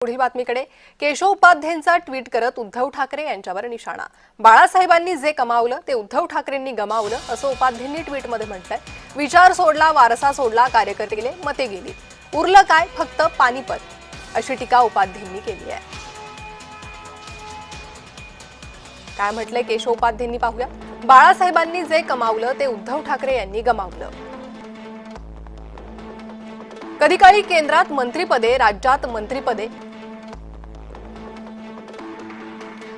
पुढील बातमीकडे केशव उपाध्यायांचा ट्विट करत उद्धव ठाकरे यांच्यावर निशाणा। बाळासाहेबांनी जे कमावलं ते उद्धव ठाकरेंनी गमावलं असं उपाध्यांनी ट्विटमध्ये म्हटलंय। विचार सोडला, वारसा सोडला, कार्यकर्ते गेले, मते गेली, उरलं काय फक्त पानिपत, अशी टीका उपाध्यांनी केली आहे। काय म्हटलंय केशव उपाध्यांनी पाहूया। बाळासाहेबांनी जे कमावलं ते उद्धव ठाकरे यांनी गमावलं। कधी काळी केंद्रात मंत्रिपदे, राज्यात मंत्रिपदे,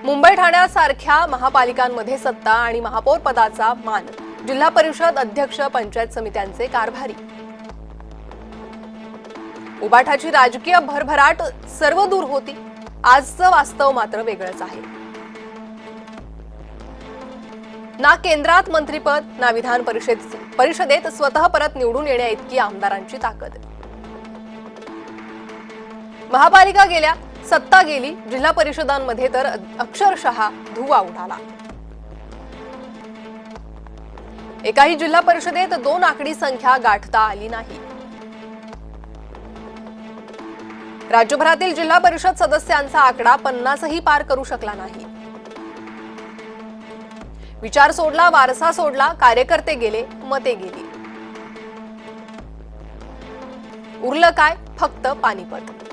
मुंबई ठाण्यासारख्या महापालिकांमध्ये सत्ता आणि महापौर पदाचा मान, जिल्हा परिषद अध्यक्ष, पंचायत समित्यांचे कारभारी, उबाठाची राजकीय भरभराट सर्व दूर होती। आजचं वास्तव मात्र वेगळंच आहे। ना केंद्रात मंत्रिपद, ना विधान परिषदेत स्वतः परत निवडून येण्या इतकी आमदारांची ताकद। महापालिका गेल्या, सत्ता गेली, जिल्हा परिषदांमध्ये तर अक्षरशः धुव्वा उडाला। एकाही जिल्हा परिषदेत 2 आकडी संख्या गाठता आली नाही। राज्यभरातील जिल्हा परिषद सदस्यांचा आकडा 50ही पार करू शकला नाही। विचार सोडला, वारसा सोडला, कार्यकर्ते गेले, मते गेली, उरलं काय फक्त पानिपत।